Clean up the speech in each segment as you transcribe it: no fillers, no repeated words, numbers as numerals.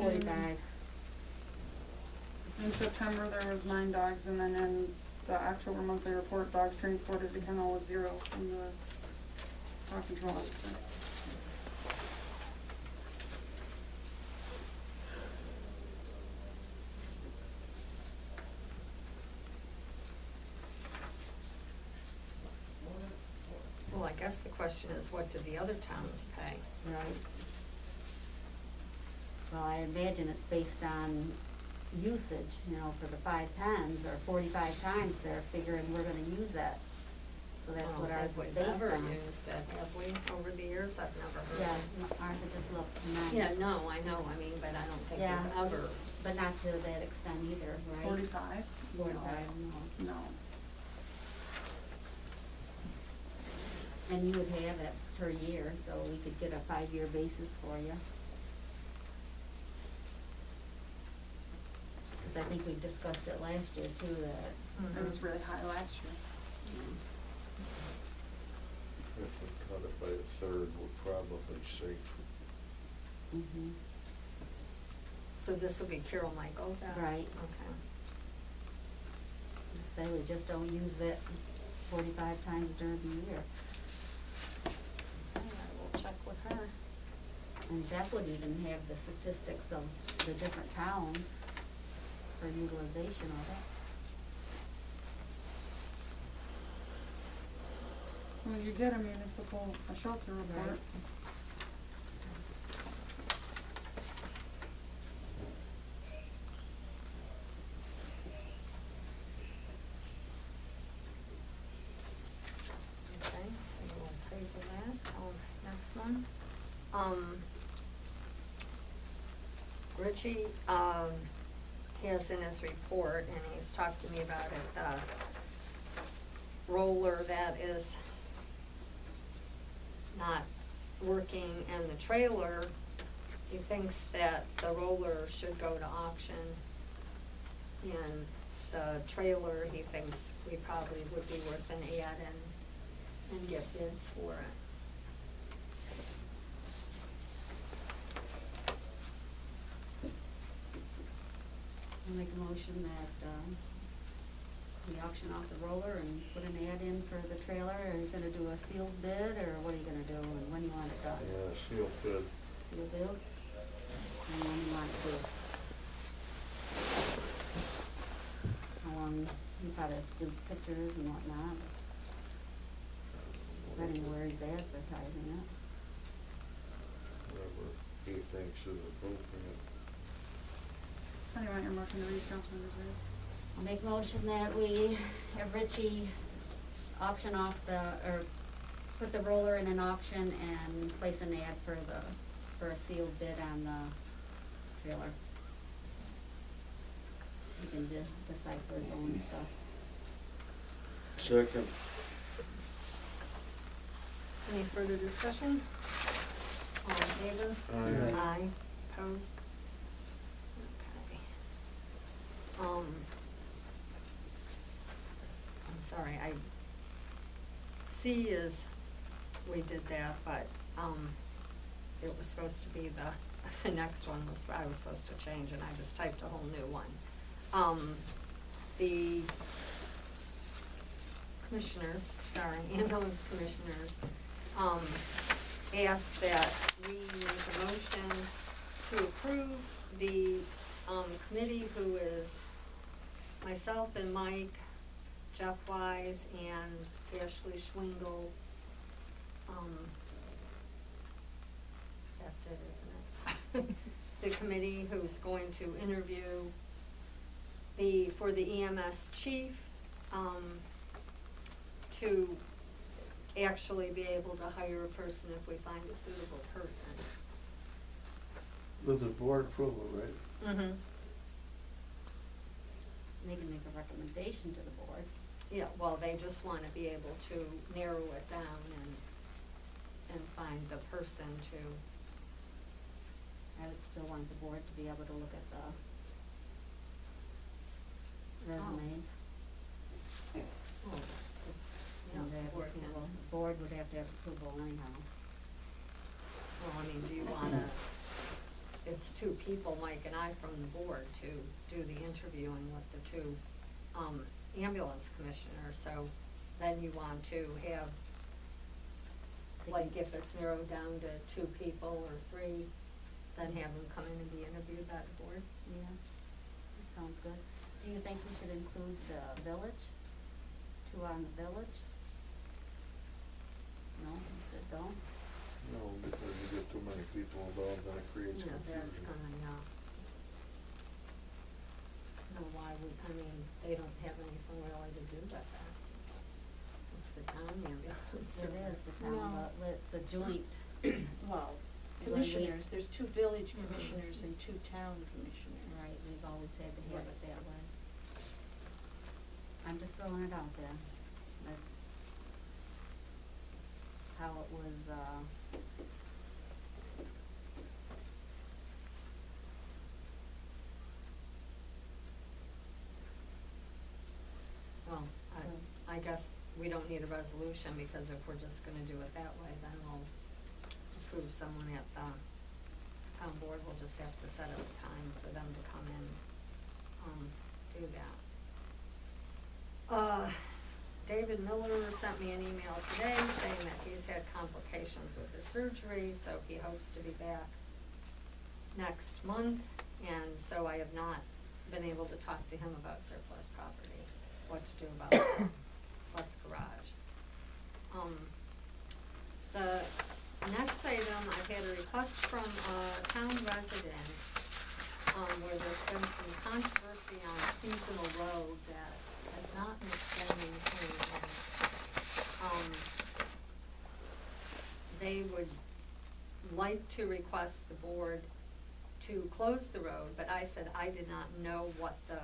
45. In September, there was 9 dogs, and then in the October monthly report, dogs transported to kennel was 0 from the dog control officer. Well, I guess the question is, what do the other towns pay? Right. Well, I imagine it's based on usage, you know, for the 5 pens or 45 times they're figuring we're gonna use it. So that's what ours is We've based never on. used it, have we, over the years? I've never heard Yeah, of it. ours are just little nine. Yeah, no, I know, I mean, but I don't think Yeah. we've ever. But not to that extent either, right? 45? 45, no. No. And you would have it per year, so we could get a 5-year basis for you. Because I think we discussed it last year too, that. It was really high last year. If we cut it by a third, we're probably safe. Mhm. So this would be Carol Michael then? Right. Okay. Say we just don't use it 45 times during the year. I will check with her. And Deb would even have the statistics of the different towns for utilization of it. When you get a shelter report. Right. Okay, and we'll table that. Next one. Richie, has in his report, and he's talked to me about it, roller that is not working and the trailer, he thinks that the roller should go to auction. And the trailer, he thinks we probably would be worth an ad and get bids for it. I'll make a motion that, we auction off the roller and put an ad in for the trailer. Are you gonna do a sealed bid, or what are you gonna do, and when do you want it done? Yeah, seal bid. Sealed bid? And when do you want it to? How long, you gotta do pictures and whatnot, depending where he's advertising it. Whatever he thinks is appropriate. How do you want your motion to read, Councilman Reserve? I'll make motion that we have Richie auction off or put the roller in an auction and place an ad for a sealed bid on the trailer. He can decipher his own stuff. Second. Any further discussion? All in favor? Aye. Aye. Opposed? Okay. I'm sorry, C is, we did that, but, it was supposed to be the next one was, I was supposed to change, and I just typed a whole new one. The commissioners, ambulance commissioners, asked that we make a motion to approve the, committee, who is myself and Mike, Jeff Wise, and Ashley Schwingle. That's it, isn't it? The committee who's going to interview for the EMS chief, to actually be able to hire a person if we find a suitable person. With the board approval, right? Mm-hmm. They can make a recommendation to the board. Yeah, well, they just wanna be able to narrow it down and find the person to. I would still want the board to be able to look at the resumes. Oh. And Yeah, have board can. approval. The board would have to have approval anyhow. Well, I mean, do you wanna, it's two people, Mike and I, from the board to do the interviewing with the two, ambulance commissioners, so then you want to have, like, if it's narrowed down to two people or three, then have them come in and be interviewed by the board. Yeah, that sounds good. Do you think we should include the village? Two on the village? No, you said don't? No, because you get too many people involved, then it creates Yeah, that's confusion. gonna, yeah. No, why would, I mean, they don't have anything really to do with that. It's the town ambulance. It is the town, but it's a joint. Well, When we- commissioners, there's two village commissioners and two town commissioners. Right, we've always had to have it that way. I'm just throwing it out there. That's how it was, Well, I guess we don't need a resolution, because if we're just gonna do it that way, then we'll approve someone at the town board. We'll just have to set up a time for them to come in, do that. David Miller sent me an email today saying that he's had complications with his surgery, so he hopes to be back next month, and so I have not been able to talk to him about surplus property, what to do about it, plus garage. The next item, I've had a request from a town resident, where there's been some controversy on Seasonal Road that has not been maintained. They would like to request the board to close the road, but I said I did not know what the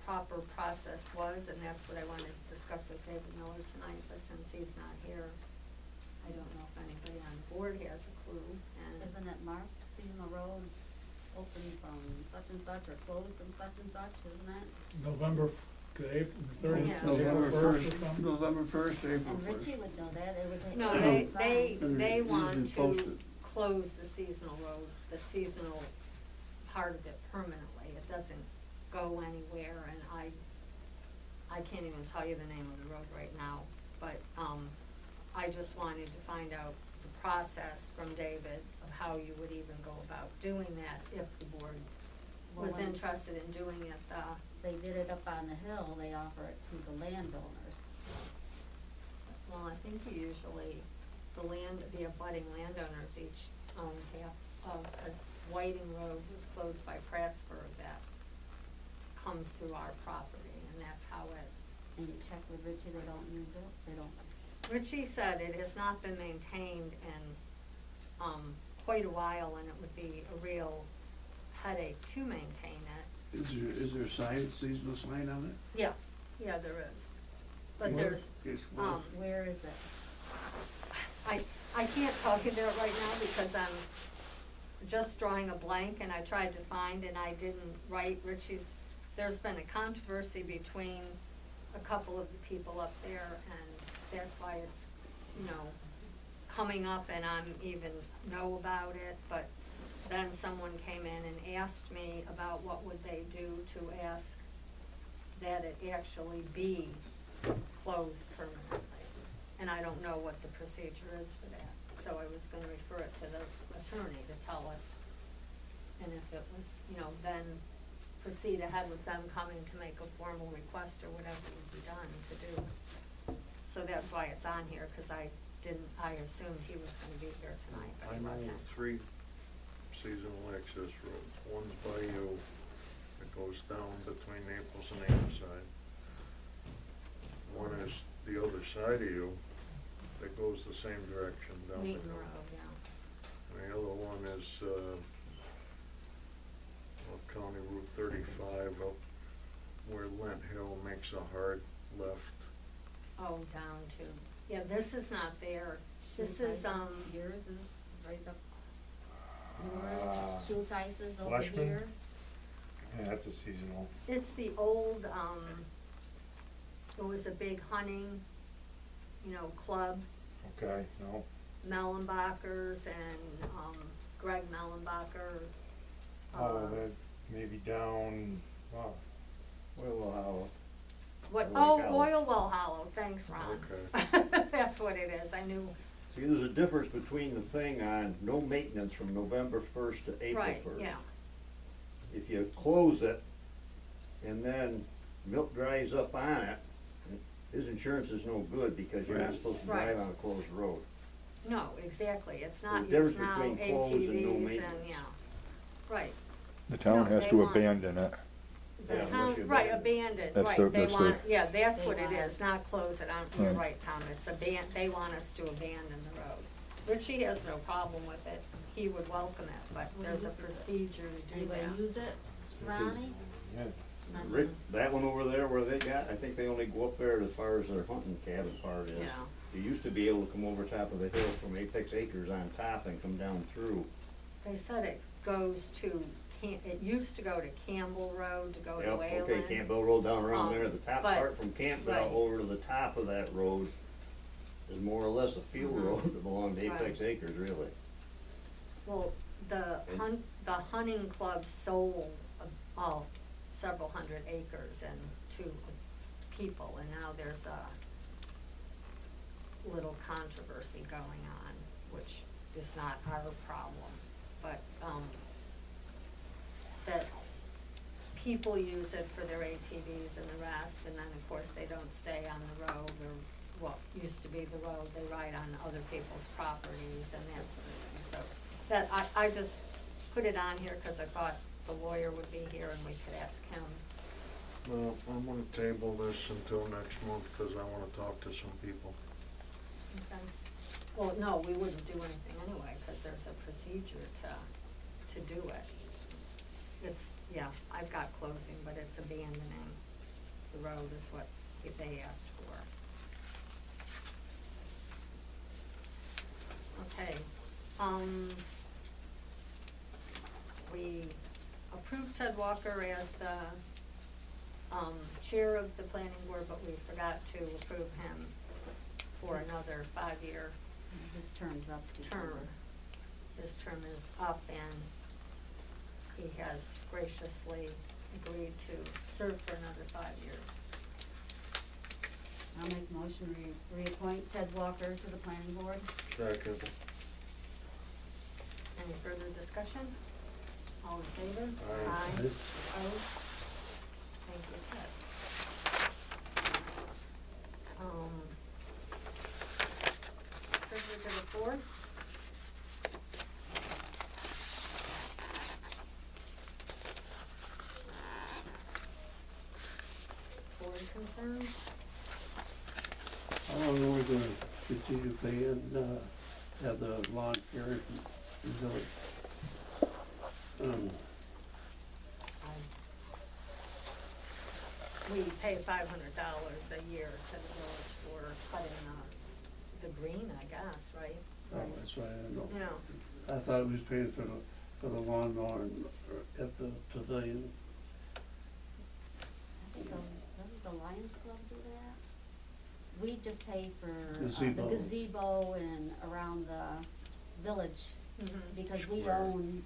proper process was, and that's what I wanted to discuss with David Miller tonight, but since he's not here, I don't know if anybody on the board has a clue, and. isn't it marked, seasonal roads open from such and such or closed from such and such, isn't it? November to April, 30th, Yeah. November November 1st or first, something? November 1st, April And 1st. Richie would know that, it would take. No, both they sides. want Usually to posted. close the seasonal road, the seasonal part of it permanently. It doesn't go anywhere, and I can't even tell you the name of the road right now, but, I just wanted to find out the process from David of how you would even go about doing that if the board was Well, when- interested in doing it, They did it up on the hill, they offer it to the landowners. well, I think you usually, the abutting landowners each own half of, because Whiting Road was closed by Prattsburg, that comes through our property, and that's how it. And you check with Richie, they don't use it, they don't. Richie said it has not been maintained in, quite a while, and it would be a real headache to maintain it. Is there a sign, seasonal sign on it? Yeah, there is. But Where? there's, Yes, where? Where is it? I can't tell you that right now because I'm just drawing a blank, and I tried to find and I didn't write Richie's. There's been a controversy between a couple of the people up there, and that's why it's, coming up, and I'm even know about it, but then someone came in and asked me about what would they do to ask that it actually be closed permanently. And I don't know what the procedure is for that, so I was gonna refer it to the attorney to tell us. And if it was, then proceed ahead with them coming to make a formal request or whatever would be done to do. So that's why it's on here, cause I assumed he was gonna be here tonight, but I he know wasn't. of 3 seasonal access roads. One's by you, that goes down between Naples and Amoside. One is the other side of you, that goes the same direction down the hill. Meeting Road, yeah. And the other one is, up County Route 35, up where Lent Hill makes a hard left. Oh, down to, yeah, this is not there. This is, Yours is right up, yours, Schulteis's over Fleshman? here. Yeah, that's a seasonal. it's the old, it was a big hunting, club, Okay, no. Mellenbachers and, Greg Mellenbacher. Oh, that maybe down, wow, Well, What, Oil oh, Hollow. Oil Well Hollow, thanks, Ron. Okay. That's what it is, I knew, see, there's a difference between the thing on no maintenance from November first to April right, first. yeah, If you close it and then milk dries up on it, his insurance is no good because you're not supposed to drive Right. on a closed road. no, exactly, it's not There's a used now, difference between closed and no ATVs and, maintenance. yeah, right. The town No, has they to want- abandon it. The Yeah, town, unless you right, abandon abandoned, That's right, the- they that's the- want, yeah, that's They what it want- is, not close it on, you're Right. right, Tom, it's they want us to abandon the road. Richie has no problem with it, he would welcome it, but there's a procedure to do Anybody that. use it, Ronnie? yeah. Nothing. Rick, that one over there where they got, I think they only go up there as far as their hunting cabin part is. Yeah. You used to be able to come over top of the hill from Apex Acres on top and come down through. They said it goes to, it used to go to Campbell Road to go to Yep, Wayland. okay, Campbell Road down around there, the top but- part from Campbell right. over to the top of that road is more or less a field Mhm. road that belonged to Apex Right. Acres, really. Well, the hunting club sold, several hundred acres and to people, and now there's a little controversy going on, which is not our problem, but, that people use it for their ATVs and the rest, and then, of course, they don't stay on the road, or what used to be the road, they ride on other people's properties and that sort of thing, so, that, I just put it on here, cause I thought the lawyer would be here and we could ask him. Well, I'm gonna table this until next month, cause I wanna talk to some people. Okay. Well, no, we wouldn't do anything anyway, cause there's a procedure to do it. It's, yeah, I've got closing, but it's abandoning the road is what they asked for. Okay, we approved Ted Walker as the, chair of the planning board, but we forgot to approve him for another 5-year His term's up. term. His term is up and he has graciously agreed to serve for another 5 years. I'll make a motion to reappoint Ted Walker to the planning board. Second. Any further discussion? All in favor? Aye. Aye. Opposed? Thank you, Ted. Privilege of the floor? Board concerns? How long are we gonna continue paying, have the lawn care in the village? We pay $500 a year to the village for cutting the green, I guess, right? Oh, that's why I don't know. Yeah. I thought it was paying for the lawnmower at the pavilion. I think doesn't the Lions Club do that? We just pay for Gazebo. the gazebo and around the village, Mhm. because we Square. own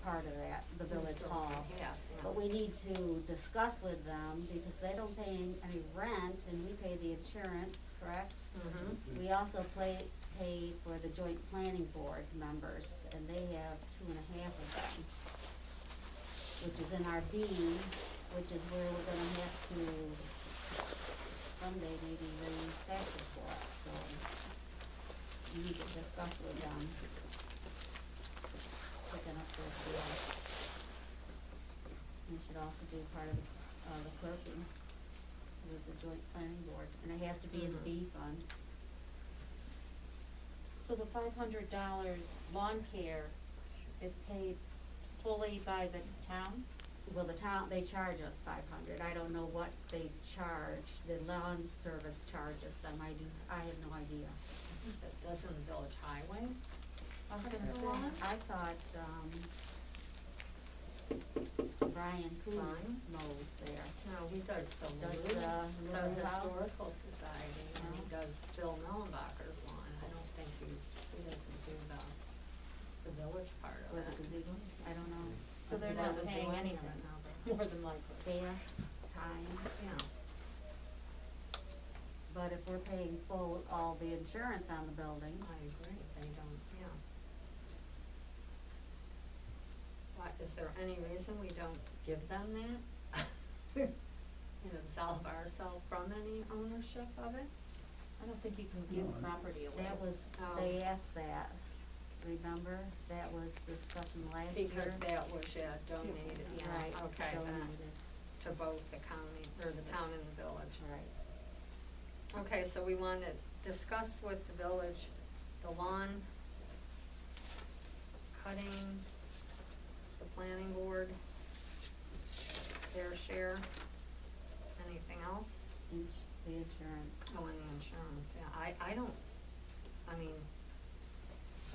part of that, the village Still hall. pay half, yeah. But we need to discuss with them, because they don't pay any rent, and we pay the insurance, correct? Mhm. We also pay for the joint planning board members, and they have 2.5 of them, which is in our deed, which is where we're gonna have to someday maybe raise taxes for it, so we need to discuss with them. Picking up those bills. We should also do part of the clerking with the joint planning board, and it has to be in the Mhm. B fund. So the $500 lawn care is paid fully by the town? Well, the town, they charge us 500, I don't know what they charge, the lawn service charges them, I have no idea. That doesn't the village highway? I was That's gonna the say, lawn? I thought, Brian Coon Brian? mows there. No, he does the Does Lou, the the Lou house? historical society, and he Oh. does Bill Mellenbacher's lawn. I don't think he doesn't do the village part of With the it. gazebo, I don't know. So they're It not doesn't do paying any of anything, it now, but more than likely. gas, time, Yeah, but if we're paying full, all the insurance on the building, I agree, they don't, yeah. What, is there any reason we don't give them that? You know, absolve ourselves from any ownership of it? I don't think you can give No, I- property away. that was, Oh. they asked that, remember? That was the discussion last year. Because that was, yeah, donated, yeah, Right, okay, then, donated. to both the county, or the town and the village. Right. Okay, so we want to discuss with the village, the lawn cutting, the planning board, their share, anything else? The insurance, Oh, and the insurance, yeah, I don't, I mean,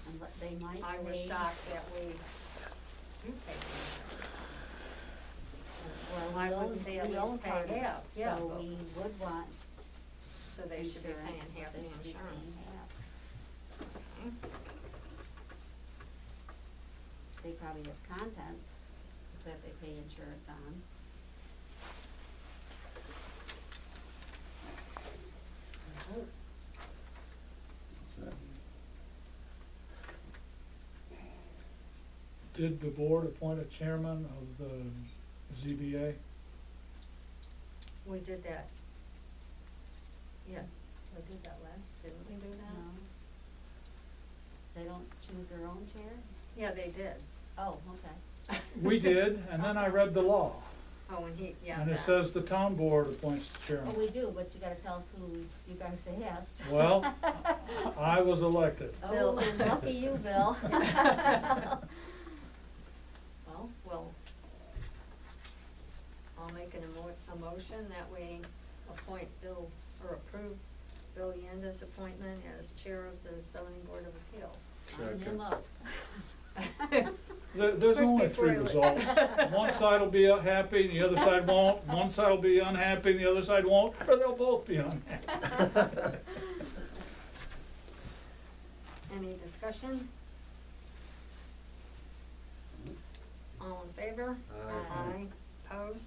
and what they might I was pay- shocked that we do pay the insurance. Well, Why we own, wouldn't they at we least own pay part of it, half? Yeah, so but- we would want So they should be insurance, paying half they the should be paying insurance. half. Okay. They probably have contents that they pay insurance on. Did the board appoint a chairman of the ZBA? We did that. Yeah, we did that last, didn't we do that? No. They don't choose their own chair? Yeah, they did. Oh, okay. We did, and then I read the law, Oh, and he, yeah, and it that. says the town board appoints the Well, chairman. we do, but you gotta tell us who you guys asked. Well, I was elected. Oh, Bill. lucky you, Bill. Well, I'll make a motion that we appoint Bill, or approve Bill Yanda's appointment as chair of the zoning board of appeals. Sign him up. There's Quick only before three you leave. results. One side will be happy, and the other side won't. One side will be unhappy, and the other side won't, or they'll both be unhappy. Any discussion? All in favor? Aye. Aye. Opposed?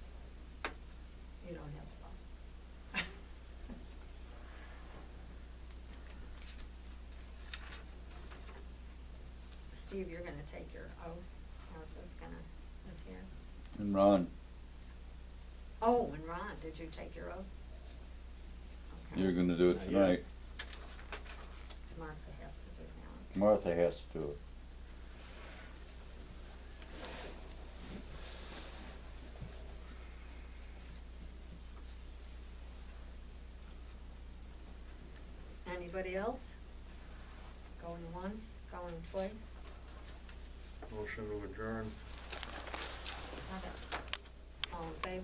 You don't have to vote. Steve, you're gonna take your oath. Martha's is here. And Ron, Oh, and Ron, did you take your oath? Okay. you're gonna do it Not yet. tonight. Martha has to do that. Martha has to do it. Anybody else? Going once, going twice? Motion to adjourn. Second.